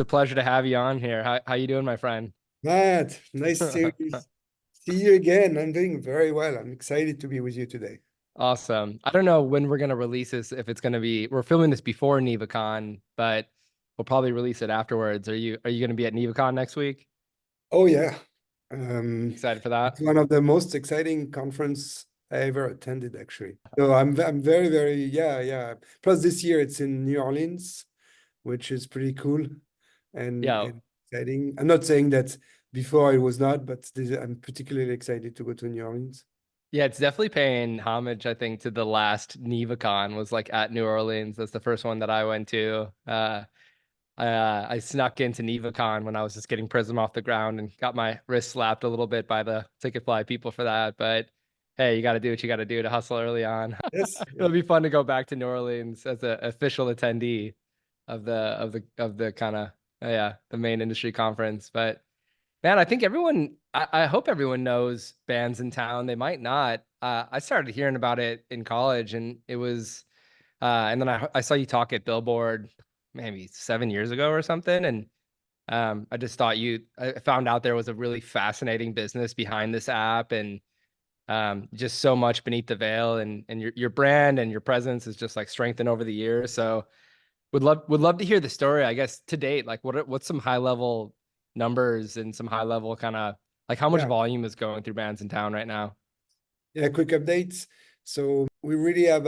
a pleasure to have you on here. How you doing, my friend? Matt, nice to see you again. I'm doing very well. I'm excited to be with you today. Awesome. I don't know when we're gonna release this, if it's gonna be we're filming this before NevaCon, but we'll probably release it afterwards. Are you gonna be at NevaCon next week? Oh yeah. Excited for that? It's one of the most exciting conference I ever attended, actually. So I'm very, very, yeah. Plus this year it's in New Orleans, which is pretty cool Yeah. and exciting. I'm not saying that before it was not, but I'm particularly excited to go to New Orleans. Yeah, it's definitely paying homage, I think, to the last NevaCon was like at New Orleans. That's the first one that I went to. I snuck into NevaCon when I was just getting Prism off the ground and got my wrist slapped a little bit by the Ticketfly people for that. But hey, you got to do what you got to do to hustle early on. Yes. It'll be fun to go back to New Orleans as an official attendee of the kind of yeah, the main industry conference. But man, I think I hope everyone knows bands in town. They might not. I started hearing about it in college, and it was and then I saw you talk at Billboard maybe 7 years ago or something. And I just thought I found out there was a really fascinating business behind this app, and just so much beneath the veil, and your brand and your presence is just like strengthened over the years. So would love to hear the story, I guess, to date. Like what's some high level numbers and some high level kind of like how much Yeah. volume is going through bands in town right now? Yeah, quick updates. So we really have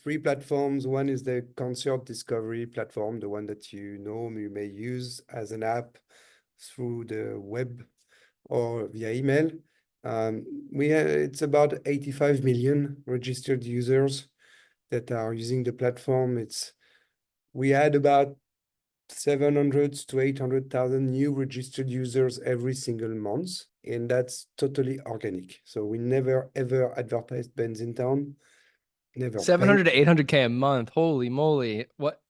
three platforms. One is the concert discovery platform, the one that you may use as an app through the web or via email. It's about 85 million registered users that are using the platform. We had about 700 to 800,000 new registered users every single month, and that's totally organic. So we never ever advertised Bandsintown, never paid. 700 to 800K a month. Holy moly. What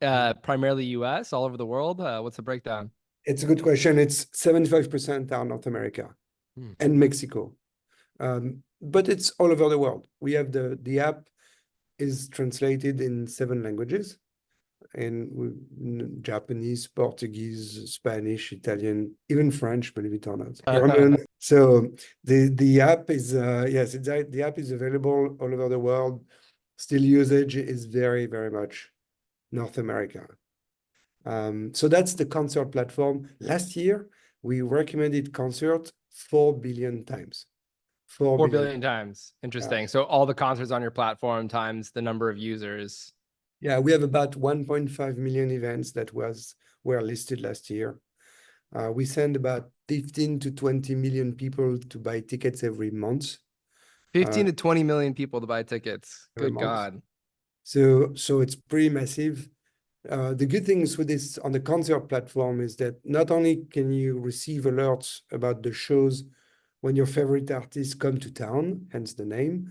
primarily US, all over the world? What's the breakdown? It's a good question. It's 75% are North America Hmm. and Mexico. But it's all over the world. We have the app is translated in 7 languages, in Japanese, Portuguese, Spanish, Italian, even French, believe it or not, German. So the app is the app is available all over the world. Still, usage is very, very much North America. So that's the concert platform. Last year, we recommended concert 4 billion times. 4 4 billion. billion times. Yeah. Interesting. So all the concerts on your platform times the number of users. Yeah, we have about 1.5 million events that were listed last year. We send about 15 to 20 million people to buy tickets every month. 15 to 20 million people to buy tickets. Every Good month. God. So it's pretty massive. The good things with this on the concert platform is that not only can you receive alerts about the shows when your favorite artists come to town, hence the name,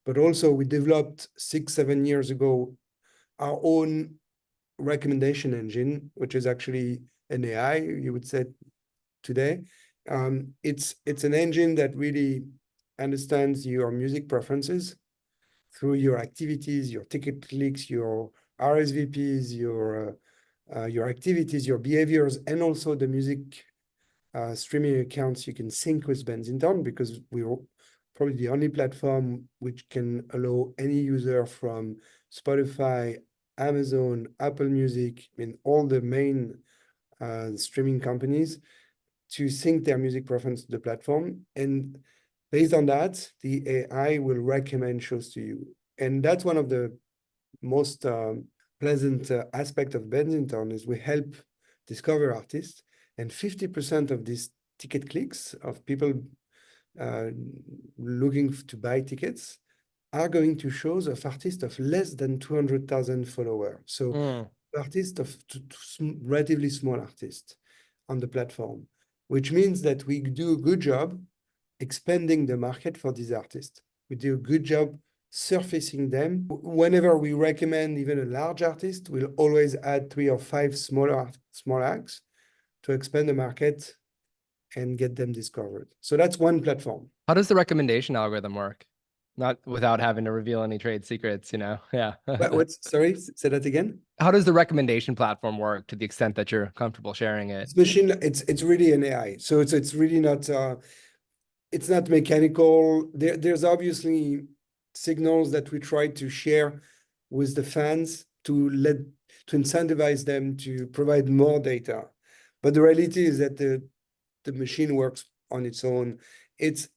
but also we developed 6, 7 years ago our own recommendation engine, which is actually an AI, you would say today. It's an engine that really understands your music preferences through your activities, your ticket clicks, your RSVPs, your activities, your behaviors, and also the music streaming accounts you can sync with Bandsintown, because we're probably the only platform which can allow any user from Spotify, Amazon, Apple Music, I mean, all the main streaming companies to sync their music preference to the platform. And based on that, the AI will recommend shows to you. And that's one of the most pleasant aspect of Bandsintown is we help discover artists. And 50% of these ticket clicks of people looking to buy tickets are going to shows of artists of less than 200,000 followers. So Mm. artists relatively small artists on the platform, which means that we do a good job expanding the market for these artists. We do a good job surfacing them. Whenever we recommend even a large artist, we'll always add 3 or 5 small acts to expand the market and get them discovered. So that's one platform. How does the recommendation algorithm work? Not without having to reveal any trade secrets, you know? Yeah. Sorry, say that again? How does the recommendation platform work to the extent that you're comfortable sharing it? It's really an AI. So it's really not it's not mechanical. There's obviously signals that we try to share with the fans to incentivize them to provide more data. But the reality is that the machine works on its own. It's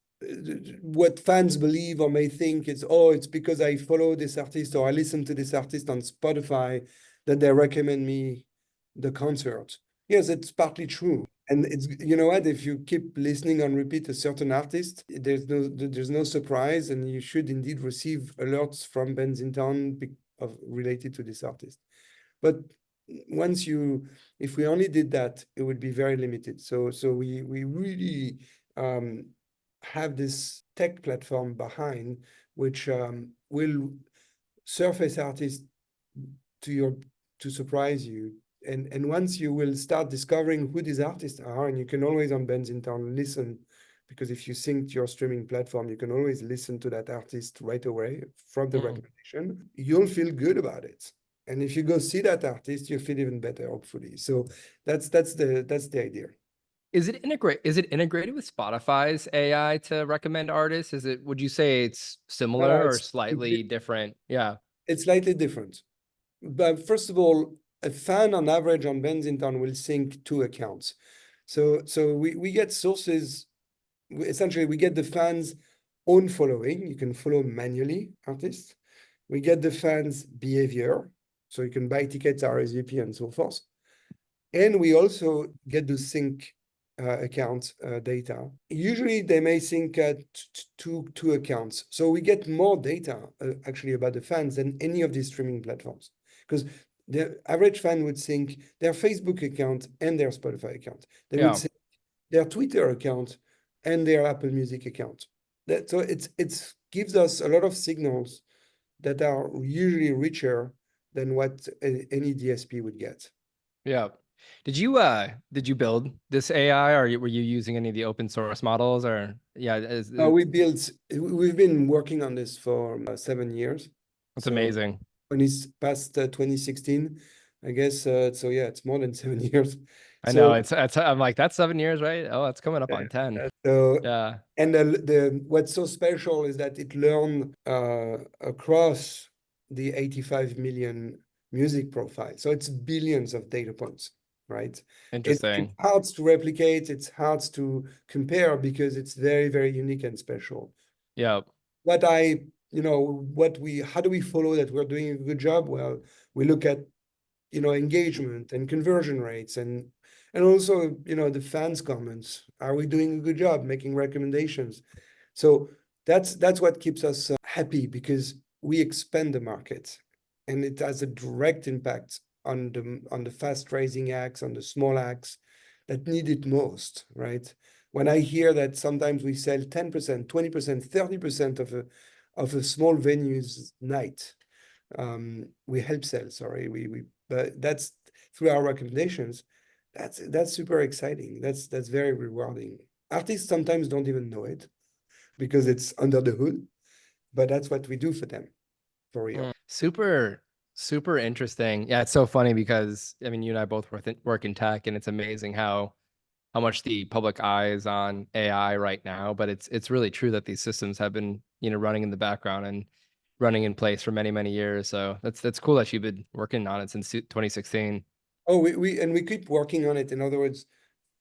what fans believe or may think is, oh, it's because I follow this artist or I listen to this artist on Spotify that they recommend me the concert. Yes, it's partly true. And it's, you know what, if you keep listening on repeat a certain artist, there's no surprise, and you should indeed receive alerts from Bandsintown related to this artist. But if we only did that, it would be very limited. So we really have this tech platform behind, which will surface artists to surprise you. And once you will start discovering who these artists are, and you can always on Bandsintown listen, because if you sync to your streaming platform, you can always listen to that artist right away from the recommendation. You'll feel good about it. And if you go see that artist, you feel even better, hopefully. So that's the idea. Is it integrated with Spotify's AI to recommend artists? Would you say it's similar or slightly different? Yeah. It's slightly different. But first of all, a fan on average on Bandsintown will sync 2 accounts. So we get sources, essentially we get the fans' own following. You can follow manually artists. We get the fans' behavior, so you can buy tickets, RSVP, and so forth. And we also get the sync account data. Usually they may sync two accounts. So we get more data actually about the fans than any of these streaming platforms. Because the average fan would sync their Facebook account and their Spotify account. They would sync their Twitter account and their Apple Music account. So it gives us a lot of signals that are usually richer than what any DSP would get. Yeah. Did you build this AI, or were you using any of the open source models, or we've been working on this for 7 years. That's amazing. When it's past 2016, I guess. So yeah, it's more than 7 years. I know it's I'm like, that's 7 years, right? Oh, it's coming up on 10. So yeah. And what's so special is that it learned across the 85 million music profile. So it's billions of data points, right? Interesting. It's hard to replicate. It's hard to compare because it's very, very unique and special. Yeah. How do we follow that we're doing a good job? Well, we look at, engagement and conversion rates and also, the fans' comments. Are we doing a good job making recommendations? So that's what keeps us happy, because we expand the market, and it has a direct impact on the fast-rising acts, on the small acts that need it most, right? When I hear that sometimes we sell 10%, 20%, 30% of a small venue's night, we help sell. Sorry, but that's through our recommendations. That's super exciting. That's very rewarding. Artists sometimes don't even know it because it's under the hood, but that's what we do for them, for real. Super, super interesting. Yeah, it's so funny because I mean, you and I both work in tech, and it's amazing how much the public eye is on AI right now. But it's really true that these systems have been, running in the background and running in place for many, many years. So that's cool that you've been working on it since 2016. Oh, we keep working on it. In other words,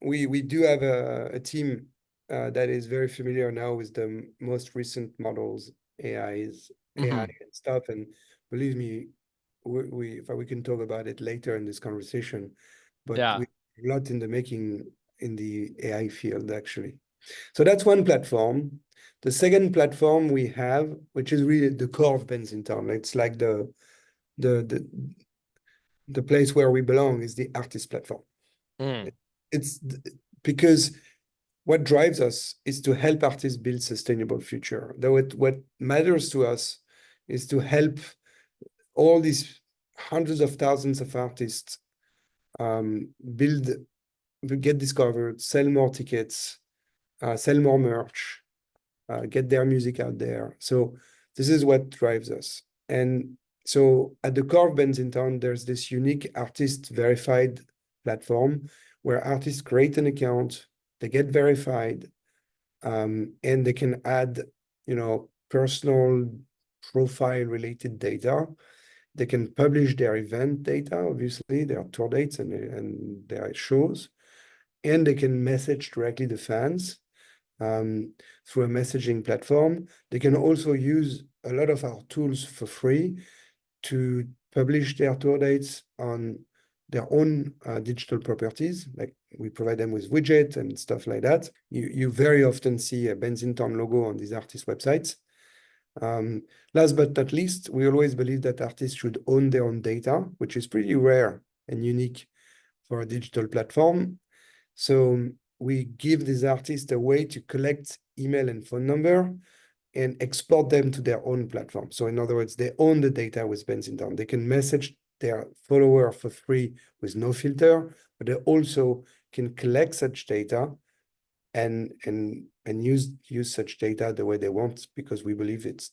we do have a team that is very familiar now with the most recent models, AI and stuff. And believe me, we can talk about it later in this conversation. But we have a lot in the making in the AI field, actually. So that's one platform. The second platform we have, which is really the core of Bandsintown, it's like the place where we belong, is the artist platform. It's because what drives us is to help artists build sustainable future. What matters to us is to help all these hundreds of thousands of artists get discovered, sell more tickets, sell more merch, get their music out there. So this is what drives us. And so at the core of Bandsintown, there's this unique artist verified platform where artists create an account, they get verified, and they can add, personal profile related data. They can publish their event data, obviously, their tour dates and their shows, and they can message directly the fans through a messaging platform. They can also use a lot of our tools for free to publish their tour dates on their own digital properties. Like we provide them with widgets and stuff like that. You very often see a Bandsintown logo on these artist websites. Last but not least, we always believe that artists should own their own data, which is pretty rare and unique for a digital platform. So we give these artists a way to collect email and phone number and export them to their own platform. So in other words, they own the data with Bandsintown. They can message their follower for free with no filter, but they also can collect such data and use such data the way they want, because we believe it's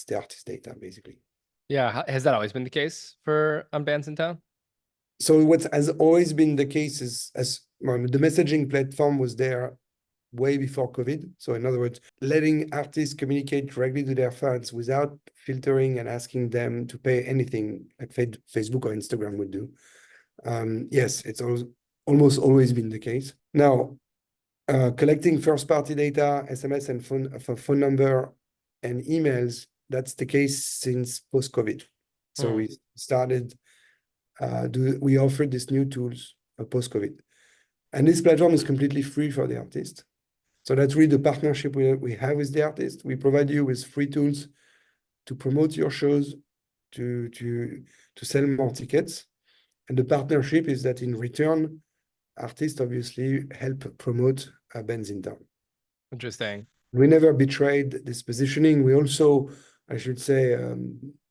the artist data, basically. Yeah. Has that always been the case for on Bandsintown? So what has always been the case is the messaging platform was there way before COVID. So in other words, letting artists communicate directly to their fans without filtering and asking them to pay anything like Facebook or Instagram would do. Yes, it's almost always been the case. Now, collecting first-party data, SMS and phone number and emails, that's the case since post-COVID. So we started, we offered these new tools post-COVID. And this platform is completely free for the artist. So that's really the partnership we have with the artist. We provide you with free tools to promote your shows, to sell more tickets. And the partnership is that in return, artists obviously help promote Bandsintown. Interesting. We never betrayed this positioning. We also, I should say,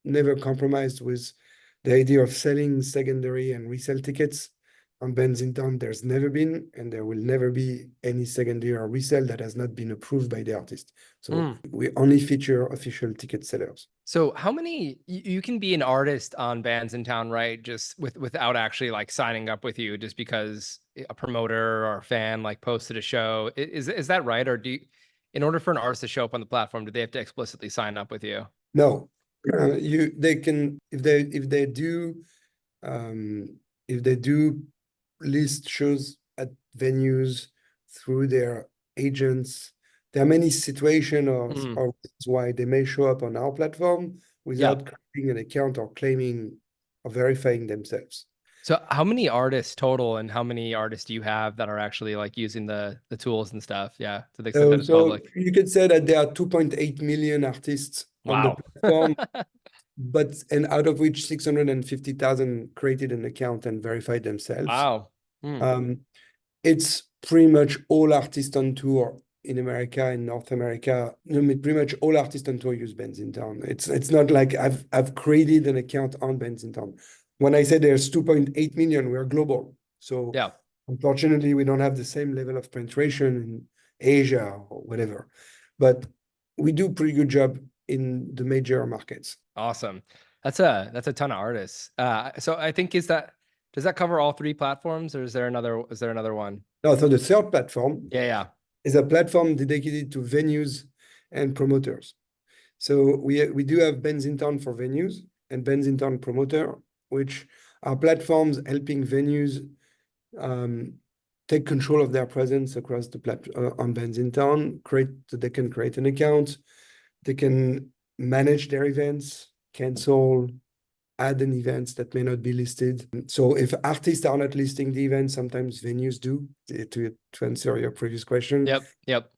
never compromised with the idea of selling secondary and resale tickets. On Bandsintown, there's never been, and there will never be any secondary or resale that has not been approved by the artist. So we only feature official ticket sellers. So how many, you can be an artist on Bandsintown, right? Just without actually like signing up with you, just because a promoter or a fan like posted a show. Is that right? Or in order for an artist to show up on the platform, do they have to explicitly sign up with you? No, they can, if they do list shows at venues through their agents. There are many situations or why they may show up on our platform without creating an account or claiming or verifying themselves. So how many artists total, and how many artists do you have that are actually like using the tools and stuff? Yeah, to the extent that it's public. You could say that there are 2.8 million artists on the platform, and out of which 650,000 created an account and verified themselves. Wow. It's pretty much all artists on tour in America and North America. Pretty much all artists on tour use Bandsintown. It's not like I've created an account on Bandsintown. When I say there's 2.8 million, we're global. So unfortunately, we don't have the same level of penetration in Asia or whatever. But we do a pretty good job in the major markets. Awesome. That's a ton of artists. So I think does that cover all three platforms, or is there another one? No, so the third platform is a platform dedicated to venues and promoters. So we do have Bandsintown for venues and Bandsintown Promoter, which are platforms helping venues take control of their presence across the on Bandsintown. They can create an account, they can manage their events, cancel, add an events that may not be listed. So if artists are not listing the event, sometimes venues do, to answer your previous question. Yep.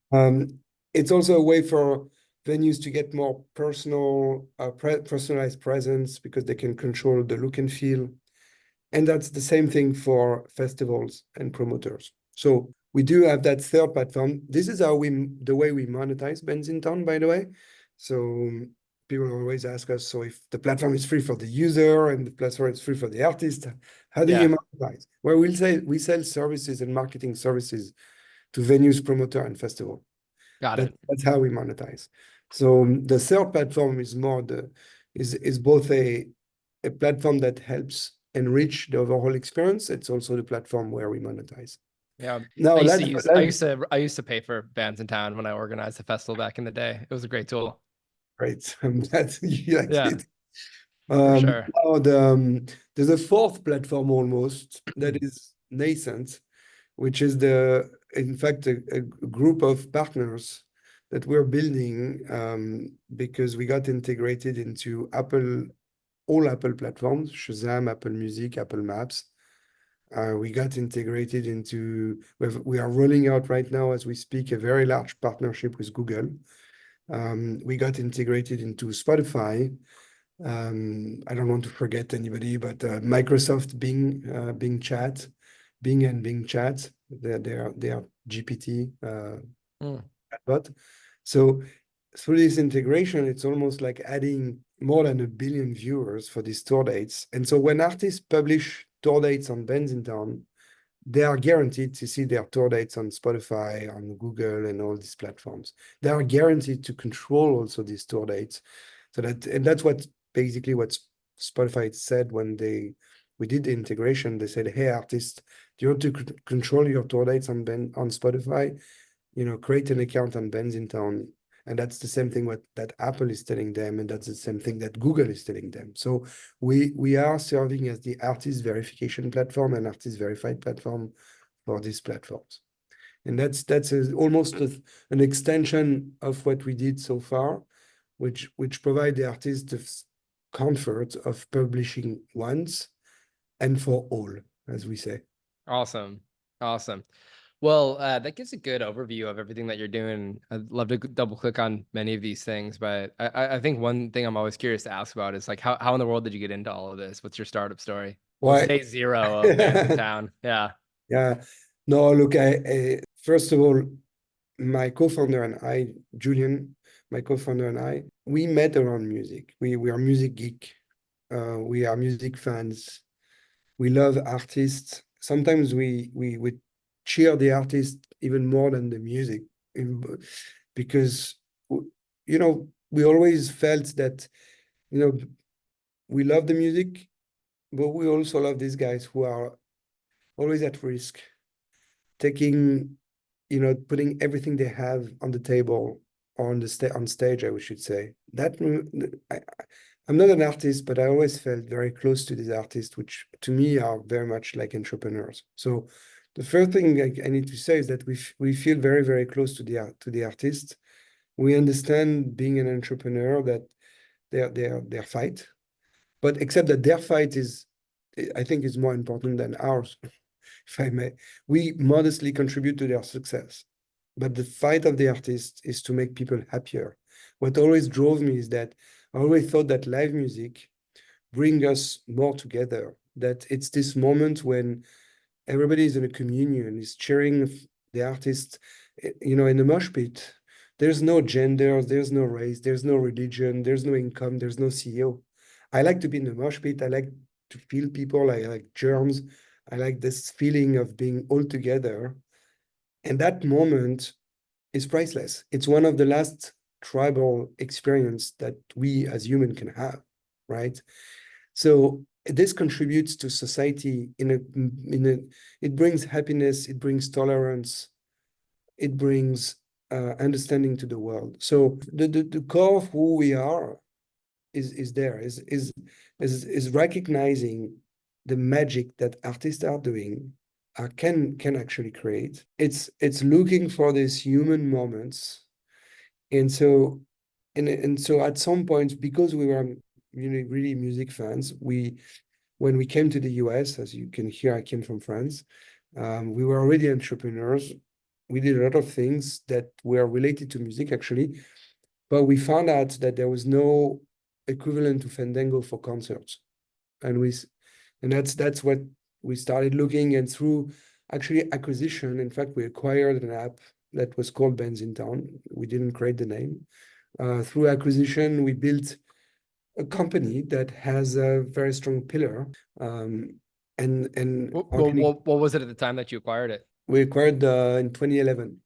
It's also a way for venues to get more personalized presence, because they can control the look and feel. And that's the same thing for festivals and promoters. So we do have that third platform. This is the way we monetize Bandsintown, by the way. So people always ask us, so if the platform is free for the user and the platform is free for the artist, how do you monetize? Well, we sell services and marketing services to venues, promoter, and festival. Got it. That's how we monetize. So the third platform is more is both a platform that helps enrich the overall experience. It's also the platform where we monetize. Yeah. Now I used to pay for Bandsintown when I organized the festival back in the day. It was a great tool. great. I'm glad you liked Yeah, it. for sure. Now there's a fourth platform almost that is nascent, which is in fact a group of partners that we're building because we got integrated into all Apple platforms, Shazam, Apple Music, Apple Maps. We got integrated into, we are rolling out right now as we speak, a very large partnership with Google. We got integrated into Spotify. I don't want to forget anybody, but Microsoft Bing Chat, Bing and Bing Chat, they are GPT chatbot. So through this integration, it's almost like adding more than 1 billion viewers for these tour dates. And so when artists publish tour dates on Bandsintown, they are guaranteed to see their tour dates on Spotify, on Google, and all these platforms. They are guaranteed to control also these tour dates. And that's basically what Spotify said when we did the integration. They said, hey, artists, do you want to control your tour dates on Spotify? Create an account on Bandsintown. And that's the same thing that Apple is telling them, and that's the same thing that Google is telling them. So we are serving as the artist verification platform and artist verified platform for these platforms. And that's almost an extension of what we did so far, which provide the artist the comfort of publishing once and for all, as we say. Awesome. Well, that gives a good overview of everything that you're doing. I'd love to double click on many of these things, but I think one thing I'm always curious to ask about is like, how in the world did you get into all of this? What's your startup story? What's day zero of Bandsintown? Yeah. Yeah. No, look, first of all, my co-founder and I, Julian, my co-founder and I, we met around music. We are music geek. We are music fans. We love artists. Sometimes we cheer the artist even more than the music, because we always felt that we love the music, but we also love these guys who are always at risk, taking, putting everything they have on the table or on stage, I should say. I'm not an artist, but I always felt very close to these artists, which to me are very much like entrepreneurs. So the first thing I need to say is that we feel very, very close to the artist. We understand being an entrepreneur that their fight, but except that their fight I think is more important than ours, if I may. We modestly contribute to their success, but the fight of the artist is to make people happier. What always drove me is that I always thought that live music bring us more together, that it's this moment when everybody is in a communion, is cheering the artist, in the mosh pit. There's no gender, there's no race, there's no religion, there's no income, there's no CEO. I like to be in the mosh pit. I like to feel people. I like germs. I like this feeling of being all together. And that moment is priceless. It's one of the last tribal experience that we as human can have, right? So this contributes to society it brings happiness, it brings tolerance, it brings understanding to the world. So the core of who we are is recognizing the magic that artists are doing, can actually create. It's looking for these human moments, and so at some point, because we were really music fans, when we came to the US, as you can hear, I came from France. We were already entrepreneurs. We did a lot of things that were related to music, actually, but we found out that there was no equivalent to Fandango for concerts, and that's what we started looking. And through actually acquisition, in fact, we acquired an app that was called Bandsintown. We didn't create the name. Through acquisition, we built a company that has a very strong pillar. What was it at the time that you acquired it? We acquired in 2011.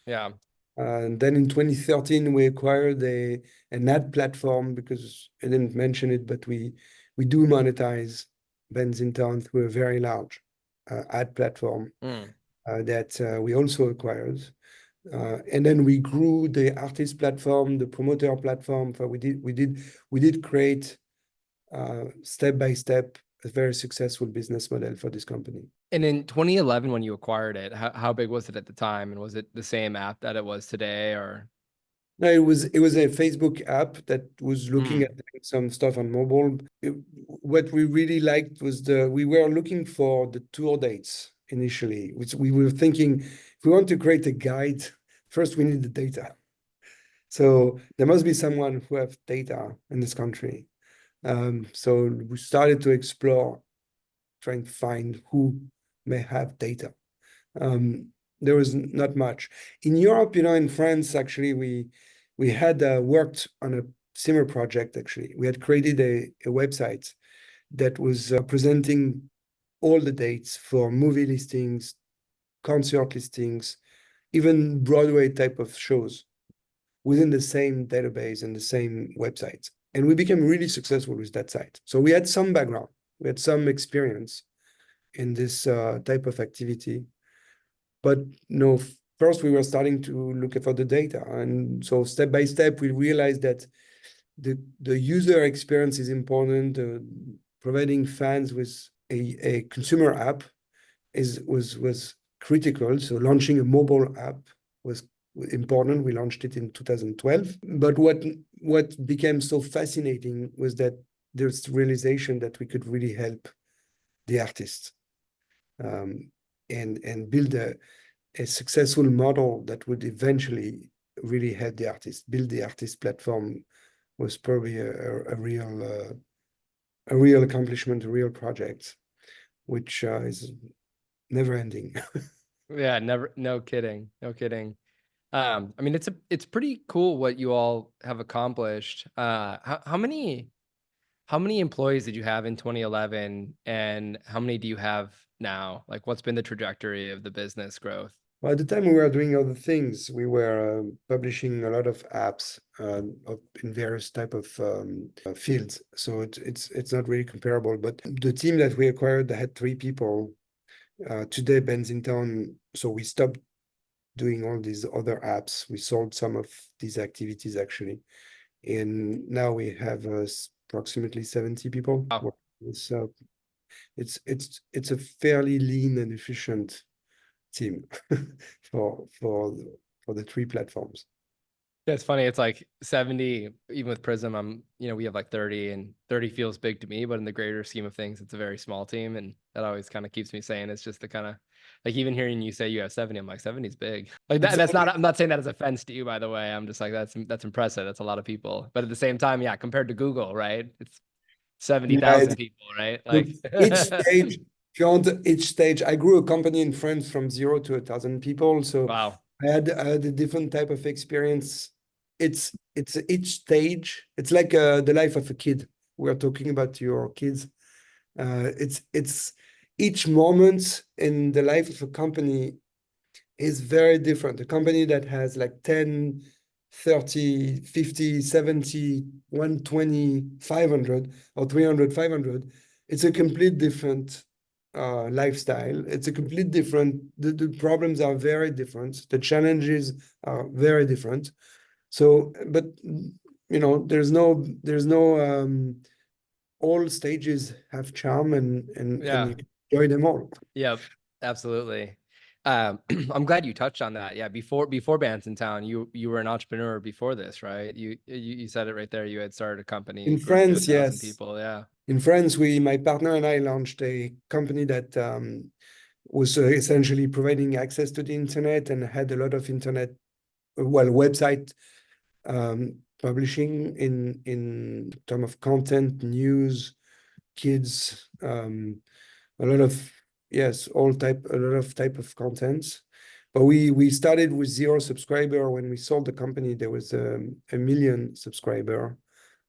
Yeah. And then in 2013, we acquired an ad platform, because I didn't mention it, but we do monetize Bandsintown through a very large ad platform that we also acquired. And then we grew the artist platform, the promoter platform. So we did create step by step a very successful business model for this company. And in 2011, when you acquired it, how big was it at the time? And was it the same app that it was today, or? No, it was a Facebook app that was looking at some stuff on mobile. What we really liked was we were looking for the tour dates initially, which we were thinking, if we want to create a guide, first we need the data. So there must be someone who have data in this country. So we started to explore, trying to find who may have data. There was not much. In Europe, in France, actually, we had worked on a similar project, actually. We had created a website that was presenting all the dates for movie listings, concert listings, even Broadway type of shows within the same database and the same website. And we became really successful with that site. So we had some background, we had some experience in this type of activity. But first we were starting to look for the data. And so step by step, we realized that the user experience is important. Providing fans with a consumer app was critical. So launching a mobile app was important. We launched it in 2012. But what became so fascinating was that there's realization that we could really help the artists and build a successful model that would eventually really help the artist. Build the artist platform was probably a real accomplishment, a real project, which is never ending. Yeah, never. No kidding. No kidding. I mean, it's pretty cool what you all have accomplished. How many employees did you have in 2011, and how many do you have now? Like, what's been the trajectory of the business growth? Well, at the time we were doing other things. We were publishing a lot of apps in various type of fields. So it's not really comparable. But the team that we acquired had 3 people. Today, Bandsintown, so we stopped doing all these other apps. We sold some of these activities actually. And now we have approximately 70 people. Wow. So it's a fairly lean and efficient team for the 3 platforms. Yeah, it's funny. It's like 70, even with Prism, we have like 30, and 30 feels big to me, but in the greater scheme of things, it's a very small team. And that always kind of keeps me saying, it's just the kind of, like, even hearing you say you have 70, I'm like, 70 is big. Like that's not, I'm not saying that as offense to you, by the way. I'm just like, that's impressive. That's a lot of people. But at the same time, yeah, compared to Google, right? It's 70,000 people, right? Look, Like each stage, if you want, each stage, I grew a company in France from 0 to 1,000 people. So wow. I had a different type of experience. It's each stage. It's like the life of a kid. We're talking about your kids. It's each moment in the life of a company is very different. A company that has like 10, 30, 50, 70, 120, 500, or 300, 500, it's a complete different lifestyle. It's a complete different, the problems are very different. The challenges are very different. So, but there's no all stages have charm and Yeah. you can enjoy them all. Yep, absolutely. I'm glad you touched on that. Yeah, before Bandsintown, you were an entrepreneur before this, right? You said it right there. You had started a company, In grew to France, 1,000 yes. people. Yeah. In France, my partner and I launched a company that was essentially providing access to the internet and had a lot of internet, website publishing in terms of content, news, kids, a lot of, yes, a lot of type of contents. But we started with 0 subscriber. When we sold the company, there was a million subscriber.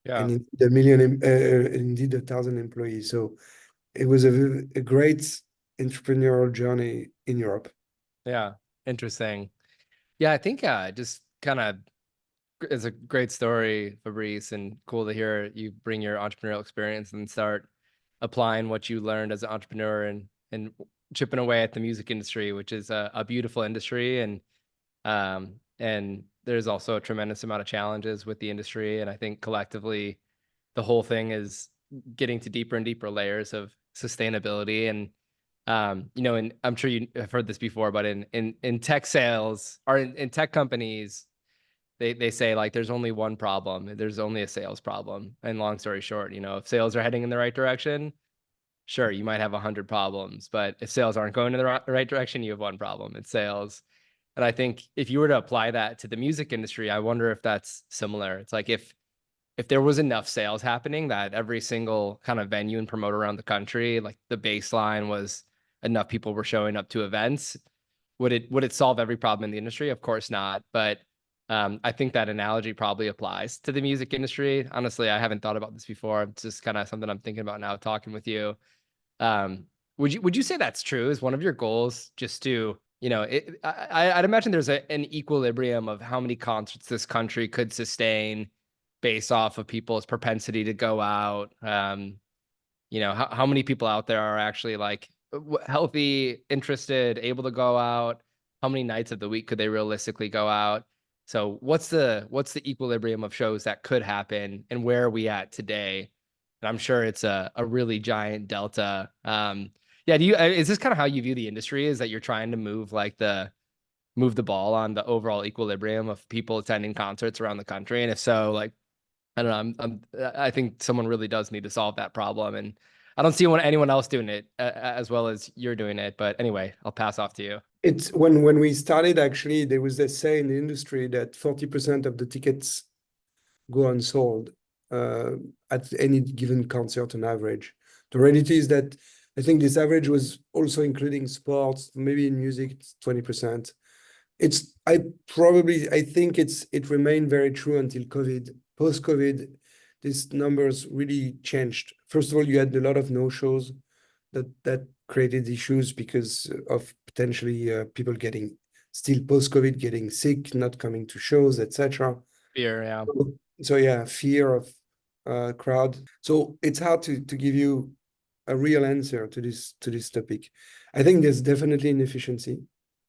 Yeah. And indeed 1,000 employees. So it was a great entrepreneurial journey in Europe. Yeah. Interesting. Yeah, I think just kind of it's a great story, Fabrice, and cool to hear you bring your entrepreneurial experience and start applying what you learned as an entrepreneur and chipping away at the music industry, which is a beautiful industry. And there's also a tremendous amount of challenges with the industry. And I think collectively, the whole thing is getting to deeper and deeper layers of sustainability. And and I'm sure you have heard this before, but in tech sales or in tech companies, they say like there's only one problem. There's only a sales problem. And long story short, if sales are heading in the right direction, sure, you might have 100 problems, but if sales aren't going in the right direction, you have one problem. It's sales. And I think if you were to apply that to the music industry, I wonder if that's similar. It's like if there was enough sales happening that every single kind of venue and promoter around the country, like the baseline was enough people were showing up to events, would it solve every problem in the industry? Of course not. But I think that analogy probably applies to the music industry. Honestly, I haven't thought about this before. It's just kind of something I'm thinking about now talking with you. Um, would you say that's true? Is one of your goals just to, I'd imagine there's an equilibrium of how many concerts this country could sustain based off of people's propensity to go out. How many people out there are actually like healthy, interested, able to go out? How many nights of the week could they realistically go out? So what's the equilibrium of shows that could happen, and where are we at today? And I'm sure it's a really giant delta. Yeah, is this kind of how you view the industry? Is that you're trying to move the ball on the overall equilibrium of people attending concerts around the country? And if so, like, I don't know, I think someone really does need to solve that problem, and I don't see anyone else doing it as well as you're doing it. But anyway, I'll pass off to you. It's when we started, actually, there was this say in the industry that 40% of the tickets go unsold at any given concert on average. The reality is that I think this average was also including sports, maybe in music, it's 20%. I think it remained very true until COVID. Post-COVID, these numbers really changed. First of all, you had a lot of no-shows that created issues because of potentially people still post-COVID getting sick, not coming to shows, etc. Fear, yeah. So yeah, fear of crowd. So it's hard to give you a real answer to this topic. I think there's definitely inefficiency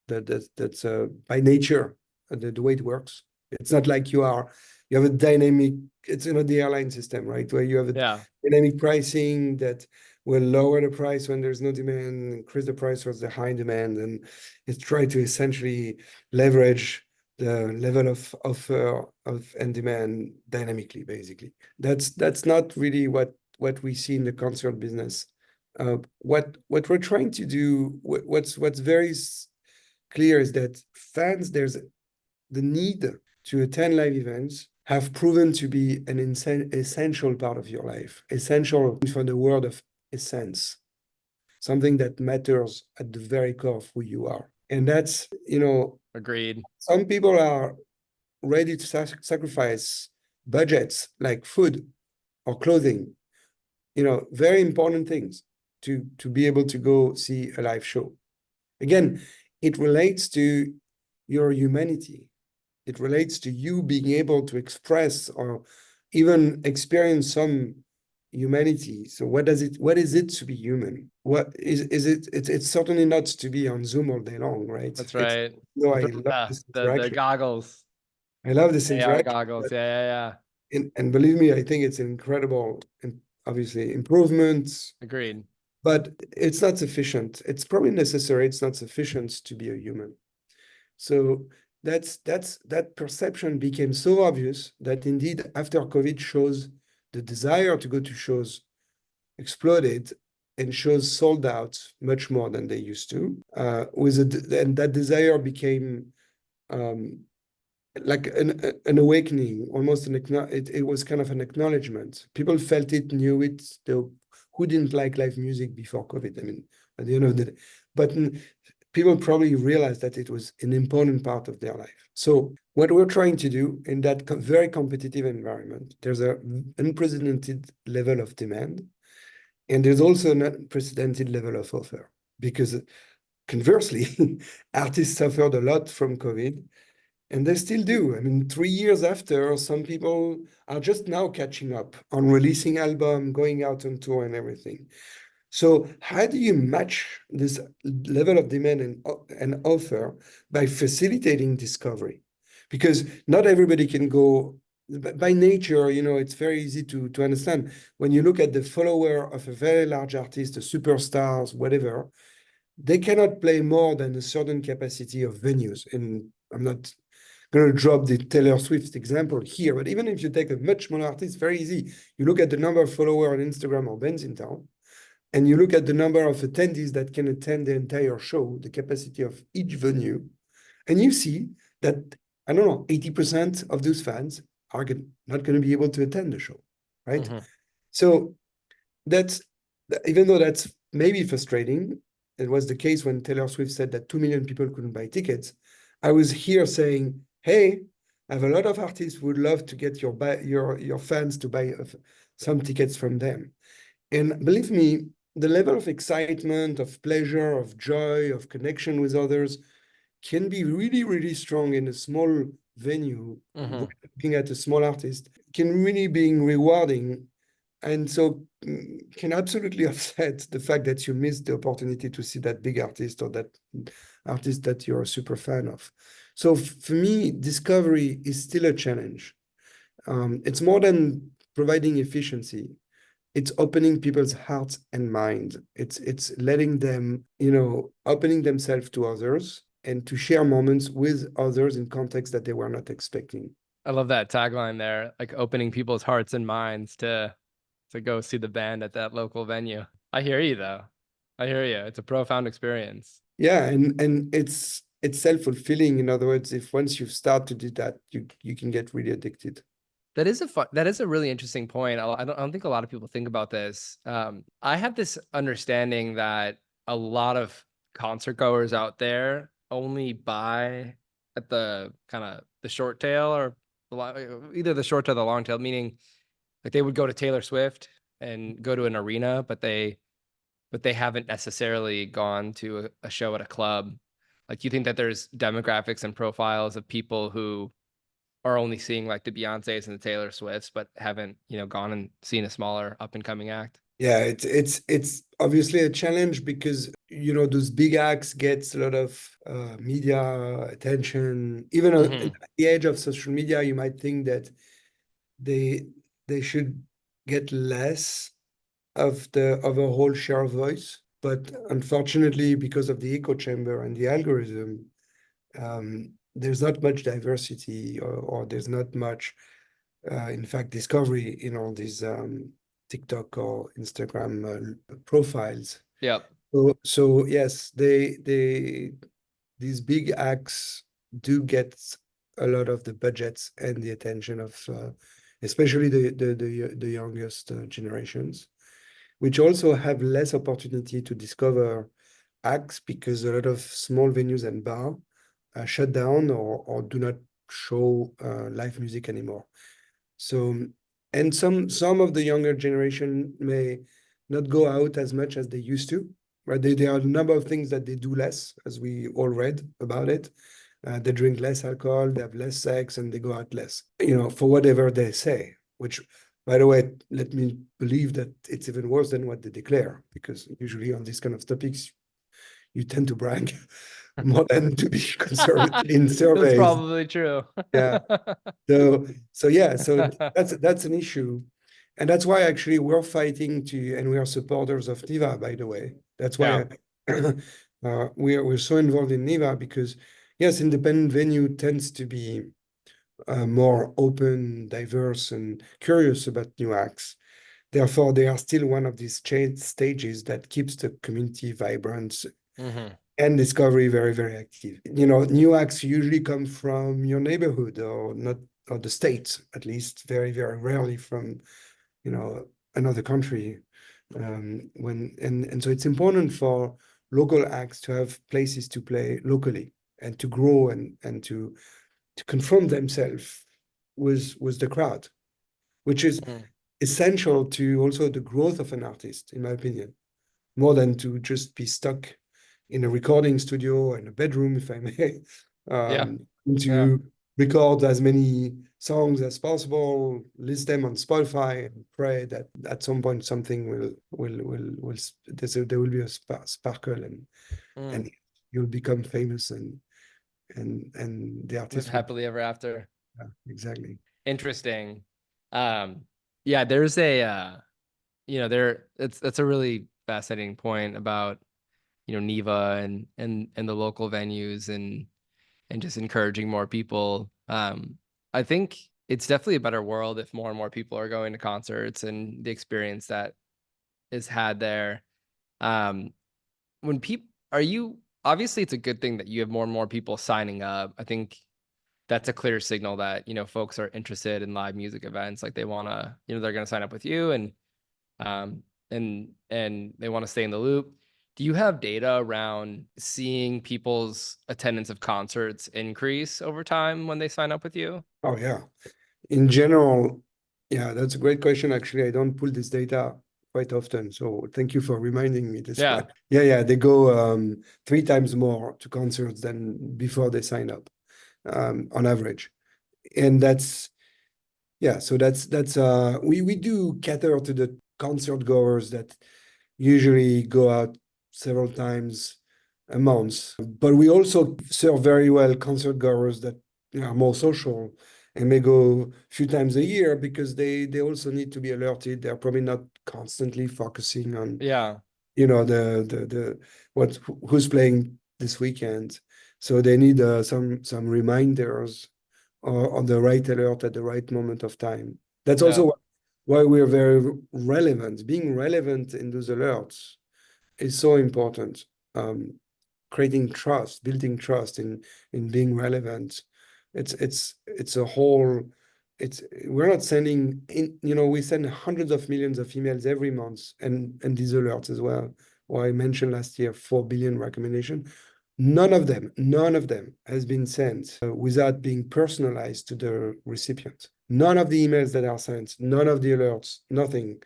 that's by nature the way it works. It's not like you have a dynamic. It's the airline system, right, where you have a dynamic pricing that will lower the price when there's no demand, increase the price when there's high demand, and it's try to essentially leverage the level of offer and demand dynamically. Basically, that's not really what we see in the concert business. What we're trying to do, what's very clear is that fans, there's the need to attend live events have proven to be an essential part of your life, essential for the word of essence, something that matters at the very core of who you are. And that's, Agreed. Some people are ready to sacrifice budgets like food or clothing, very important things to be able to go see a live show. Again, it relates to your humanity. It relates to you being able to express or even experience some humanity. So what is it to be human? What is it? It's certainly not to be on Zoom all day long, right? That's right. I love this The interaction. goggles. I love this AR interaction. goggles. Yeah. And believe me, I think it's incredible, and obviously improvements. Agreed. But it's not sufficient. It's probably necessary. It's not sufficient to be a human. So that perception became so obvious that indeed after COVID shows, the desire to go to shows exploded, and shows sold out much more than they used to. And that desire became like an awakening, almost it was kind of an acknowledgement. People felt it, knew it. Who didn't like live music before COVID? I mean, at the end of the day, but people probably realized that it was an important part of their life. So what we're trying to do in that very competitive environment, there's an unprecedented level of demand, and there's also an unprecedented level of offer, because conversely, artists suffered a lot from COVID, And they still do. I mean, 3 years after, some people are just now catching up on releasing album, going out on tour and everything. So how do you match this level of demand and offer by facilitating discovery? Because not everybody can go by nature, it's very easy to understand. When you look at the follower of a very large artist, the superstars, whatever, they cannot play more than a certain capacity of venues. And I'm not going to drop the Taylor Swift example here, but even if you take a much smaller artist, very easy. You look at the number of followers on Instagram or Bandsintown, and you look at the number of attendees that can attend the entire show, the capacity of each venue, and you see that, I don't know, 80% of those fans are not going to be able to attend the show, right? Mm-hmm. So that's, even though that's maybe frustrating, it was the case when Taylor Swift said that 2 million people couldn't buy tickets. I was here saying, hey, I have a lot of artists who would love to get your fans to buy some tickets from them. And believe me, the level of excitement, of pleasure, of joy, of connection with others can be really, really strong in a small venue. Mm-hmm. Being at a small artist can really be rewarding. And so can absolutely offset the fact that you missed the opportunity to see that big artist or that artist that you're a super fan of. So for me, discovery is still a challenge. It's more than providing efficiency. It's opening people's hearts and mind. It's letting them, opening themselves to others and to share moments with others in contexts that they were not expecting. I love that tagline there, like opening people's hearts and minds to go see the band at that local venue. I hear you though. I hear you. It's a profound experience. Yeah, and it's self-fulfilling. In other words, if once you start to do that, you can get really addicted. That is a really interesting point. I don't think a lot of people think about this. I have this understanding that a lot of concert goers out there only buy at the kind of the short tail or either the short tail or the long tail, meaning like they would go to Taylor Swift and go to an arena, but they haven't necessarily gone to a show at a club. Like you think that there's demographics and profiles of people who are only seeing like the Beyoncés and the Taylor Swifts, but haven't, gone and seen a smaller up and coming act. Yeah, it's obviously a challenge because those big acts gets a lot of media attention. Even Mm-hmm. at the age of social media, you might think that they they should get less of the overall share of voice. But unfortunately, because of the echo chamber and the algorithm, there's not much diversity or there's not much, in fact, discovery in all these TikTok or Instagram profiles. Yep. So yes, these big acts do get a lot of the budgets and the attention of especially the youngest generations, which also have less opportunity to discover acts because a lot of small venues and bar shut down or do not show live music anymore. So, and some of the younger generation may not go out as much as they used to, right? There are a number of things that they do less, as we all read about it. They drink less alcohol, they have less sex, and they go out less, for whatever they say, which, by the way, let me believe that it's even worse than what they declare, because usually on these kind of topics, you tend to brag more than to be conservative in That's surveys. probably true. Yeah. So yeah, so that's an issue. And that's why actually we're fighting and we are supporters of NIVA, by the way. That's Yeah. why we're so involved in NIVA because yes, independent venue tends to be more open, diverse, and curious about new acts. Therefore, they are still one of these stages that keeps the community vibrant Mm-hmm. and discovery very, very active. New acts usually come from your neighborhood or not, or the state, at least very, very rarely from, another country. And so it's important for local acts to have places to play locally and to grow and to confront themselves with the crowd, which is Mm. essential to also the growth of an artist, in my opinion, more than to just be stuck in a recording studio or in a bedroom, if I may, Yeah. to Yeah. record as many songs as possible, list them on Spotify, and pray that at some point something there will be a sparkle and you'll become famous and the Live artist will. happily ever after. Yeah, exactly. Interesting. Yeah, there's a that's a really fascinating point about Neva and the local venues and just encouraging more people. I think it's definitely a better world if more and more people are going to concerts and the experience that is had there. When people obviously it's a good thing that you have more and more people signing up. I think that's a clear signal that folks are interested in live music events. Like they want to, they're going to sign up with you um, and they want to stay in the loop. Do you have data around seeing people's attendance of concerts increase over time when they sign up with you? Oh yeah. In general, yeah, that's a great question. Actually, I don't pull this data quite often, so thank you for reminding me this Yeah. one. Yeah, they go 3 times more to concerts than before they sign up, on average. And that's so that's we do cater to the concert goers that usually go out several times a month. But we also serve very well concert goers that are more social and may go a few times a year because they also need to be alerted. They're probably not constantly focusing on Yeah. the who's playing this weekend. So they need some reminders or on the right alert at the right moment of time. That's Yeah. also why we're very relevant. Being relevant in those alerts is so important. Creating trust, building trust in being relevant. It's a whole. We're not sending in. We send hundreds of millions of emails every month, and these alerts as well. Or I mentioned last year 4 billion recommendation. None of them has been sent without being personalized to the recipient. None of the emails that are sent, none of the alerts, nothing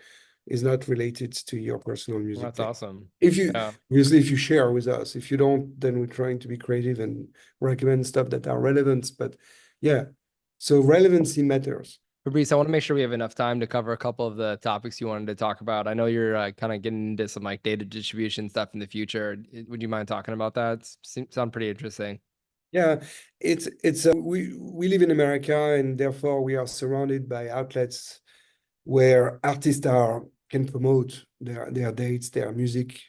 is not related to your personal music That's taste. awesome. If you Yeah. Obviously, if you share with us, if you don't, then we're trying to be creative and recommend stuff that are relevant. But yeah, so relevancy matters. Fabrice, I want to make sure we have enough time to cover a couple of the topics you wanted to talk about. I know you're kind of getting into some like data distribution stuff in the future. Would you mind talking about that? Sound pretty interesting. Yeah, we live in America, and therefore we are surrounded by outlets where artists can promote their dates, their music.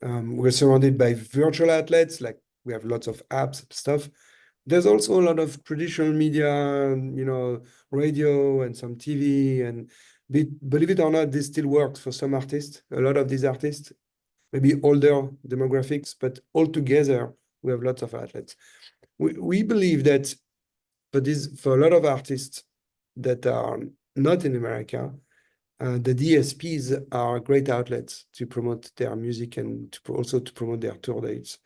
We're surrounded by virtual outlets, like we have lots of apps, stuff. There's also a lot of traditional media, radio and some TV. And believe it or not, this still works for some artists. A lot of these artists, maybe older demographics, but altogether, we have lots of outlets. We believe that for a lot of artists that are not in America, the DSPs are great outlets to promote their music and also to promote their tour dates.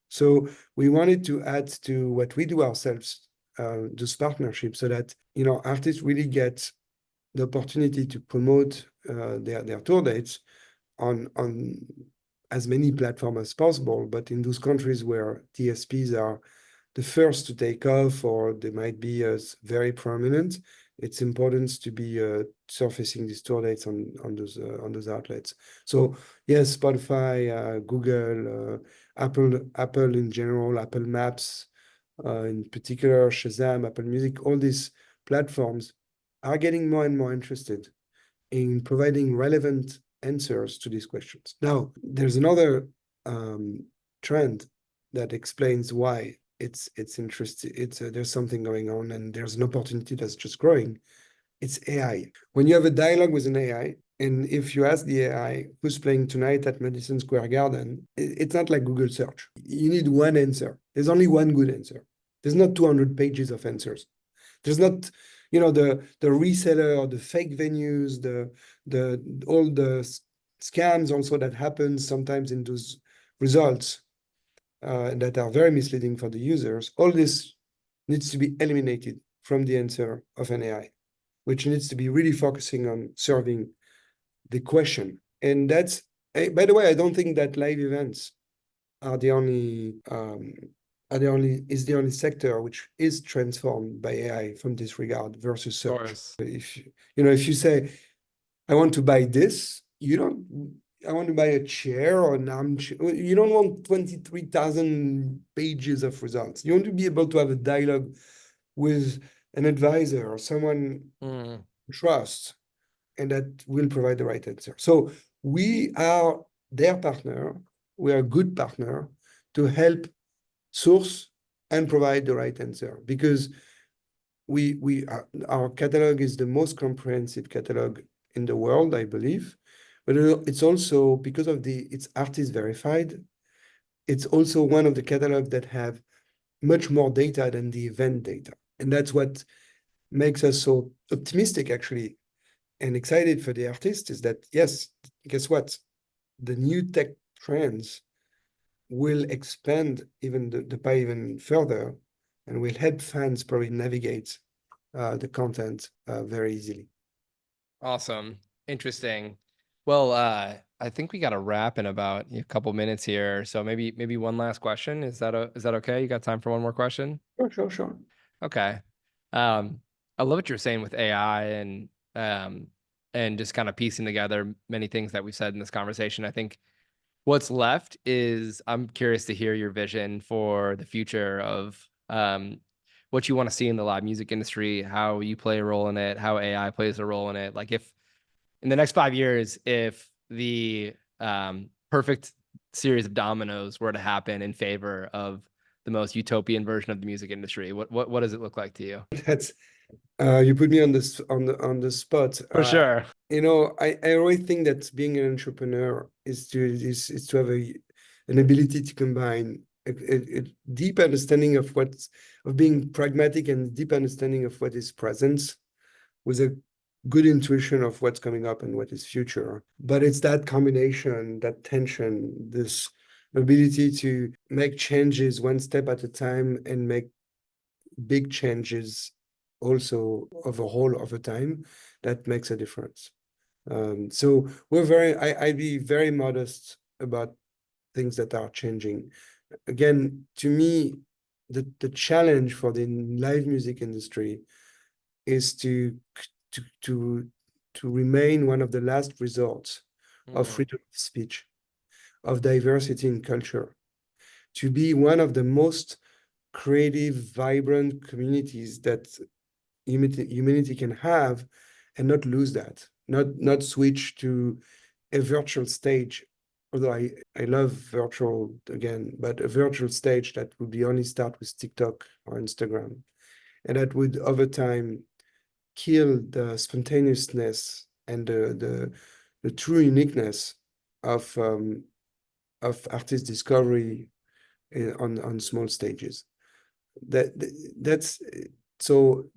So we wanted to add to what we do ourselves, those partnerships, so that artists really get the opportunity to promote their tour dates on as many platforms as possible. But in those countries where DSPs are the first to take off, or they might be very prominent, it's important to be surfacing these tour dates on those outlets. So yes, Spotify, Google, Apple in general, Apple Maps in particular, Shazam, Apple Music, all these platforms are getting more and more interested in providing relevant answers to these questions. Now, there's another trend that explains why it's interesting. There's something going on, and there's an opportunity that's just growing. It's AI. When you have a dialogue with an AI, and if you ask the AI who's playing tonight at Madison Square Garden, it's not like Google search. You need one answer. There's only one good answer. There's not 200 pages of answers. There's not, the reseller or the fake venues, all the scams also that happen sometimes in those results that are very misleading for the users. All this needs to be eliminated from the answer of an AI, which needs to be really focusing on serving the question. And that's, by the way, I don't think that live events are the only is the only sector which is transformed by AI from this regard versus Of search. course. If if you say, I want to buy this, you don't, I want to buy a chair or an armchair. You don't want 23,000 pages of results. You want to be able to have a dialogue with an advisor or someone Mm. you trust, and that will provide the right answer. So we are their partner. We are a good partner to help source and provide the right answer, because our catalog is the most comprehensive catalog in the world, I believe. But it's also because of it's artist verified. It's also one of the catalogs that have much more data than the event data. And that's what makes us so optimistic, actually, and excited for the artist, is that, yes, guess what? The new tech trends will expand even the pie even further, and will help fans probably navigate the content very easily. Awesome. Interesting. Well, I think we got to wrap in about a couple minutes here. So maybe one last question. Is that okay? You got time for one more question? Sure. Okay. I love what you're saying with AI and just kind of piecing together many things that we've said in this conversation. I think what's left is I'm curious to hear your vision for the future of what you want to see in the live music industry, how you play a role in it, how AI plays a role in it. Like if in the next 5 years, if the perfect series of dominoes were to happen in favor of the most utopian version of the music industry, what does it look like to you? That's you put me on the spot. For sure. I always think that being an entrepreneur is to have an ability to combine a deep understanding of being pragmatic, and deep understanding of what is present, with a good intuition of what's coming up and what is future. But it's that combination, that tension, this ability to make changes one step at a time, and make big changes also overall over time, that makes a difference. So I'd be very modest about things that are changing. Again, to me, the challenge for the live music industry is to to to to remain one of the last resorts of Mm, freedom of speech, of diversity in culture, to be one of the most creative, vibrant communities that humanity can have, and not lose that, not switch to a virtual stage. Although I love virtual again, but a virtual stage that would be only start with TikTok or Instagram, and that would over time kill the spontaneousness and the true uniqueness of artist discovery on small stages. That's so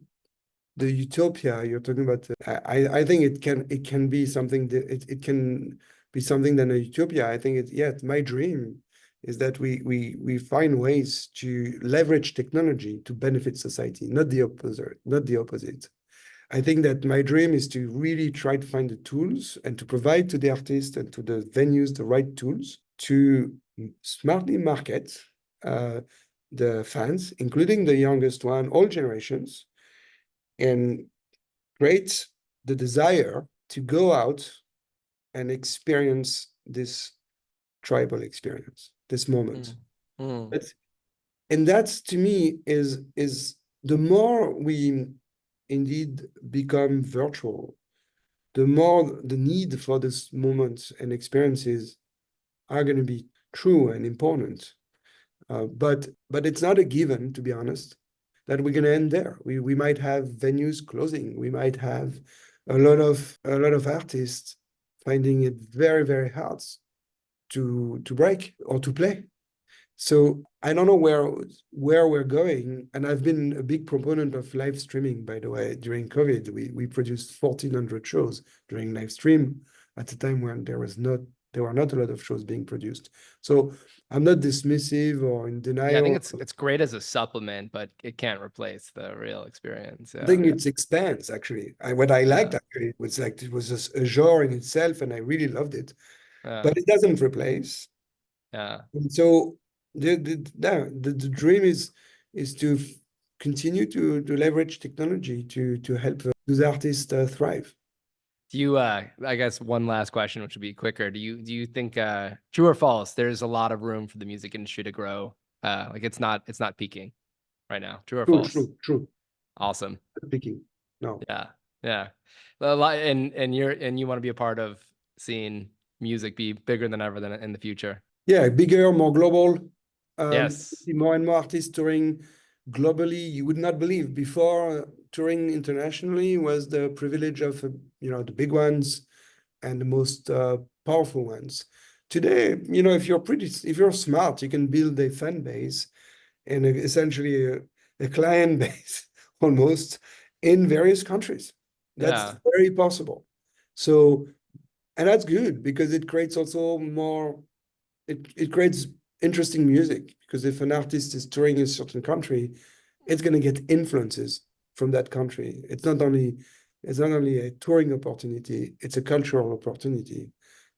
the utopia you're talking about. I think it can be something that it can be something than a utopia. I think my dream is that we find ways to leverage technology to benefit society, not the opposite. I think that my dream is to really try to find the tools and to provide to the artists and to the venues the right tools to smartly market the fans, including the youngest one, all generations, and create the desire to go out and experience this tribal experience, this moment. mm, mm, But, and that's, to me, is the more we indeed become virtual, the more the need for this moment and experiences are going to be true and important. But it's not a given, to be honest, that we're going to end there. We might have venues closing. We might have a lot of artists finding it very, very hard to break or to play. So I don't know where we're going. And I've been a big proponent of live streaming, by the way. During COVID, we produced 1,400 shows during live stream at a time when there were not a lot of shows being produced. So I'm not dismissive or in yeah, I think denial. it's great as a supplement, but it can't replace the real experience. I Yeah. think it expands, actually. What I liked, Yeah. actually, was like it was a genre in itself, and I really loved it. Yeah. But it doesn't replace. Yeah. And so The dream is to continue to leverage technology to help those artists thrive. Do you, I guess one last question, which would be quicker. Do you think, true or false, there's a lot of room for the music industry to grow? Like it's not peaking right now. True or false? True. Awesome. Speaking. No. Yeah. Yeah. A lot, and you want to be a part of seeing music be bigger than ever in the future. Yeah, bigger, more global. Yes. More and more artists touring globally. You would not believe before touring internationally was the privilege of the big ones and the most powerful ones. Today, if you're smart, you can build a fan base and essentially a client base almost in various countries. That's Yeah. very possible. So, and that's good because it creates also more. It creates interesting music because if an artist is touring a certain country, it's going to get influences from that country. It's not only a touring opportunity, it's a cultural opportunity.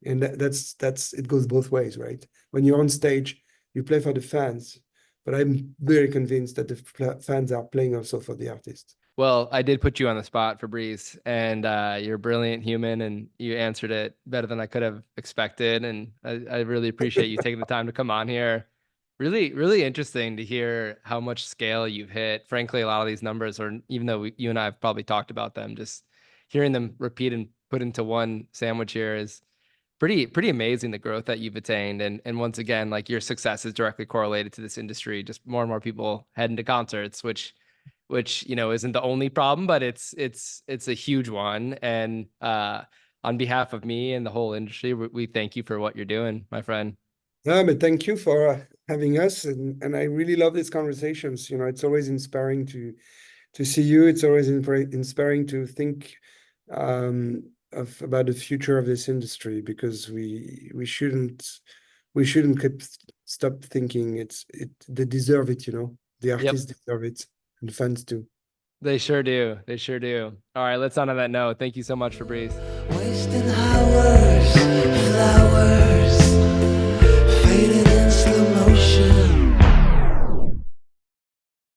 And that's it goes both ways, right? When you're on stage, you play for the fans, but I'm very convinced that the fans are playing also for the artist. Well, I did put you on the spot, Fabrice, and you're a brilliant human, and you answered it better than I could have expected. And I really appreciate you taking the time to come on here. Really, really interesting to hear how much scale you've hit. Frankly, a lot of these numbers are, even though you and I have probably talked about them, just hearing them repeat and put into one sandwich here is pretty amazing, the growth that you've attained. And once again, like your success is directly correlated to this industry. Just more and more people heading to concerts, which isn't the only problem, but it's a huge one. And on behalf of me and the whole industry, we thank you for what you're doing, my friend. Yeah, but thank you for having us, and I really love these conversations. It's always inspiring to see you. It's always inspiring to think about the future of this industry because we shouldn't stop thinking. They deserve it. The Yep, artists deserve it, and the fans too. they sure do. They sure do. All right, let's end on that note. Thank you so much, Fabrice. Wasting hours, flowers.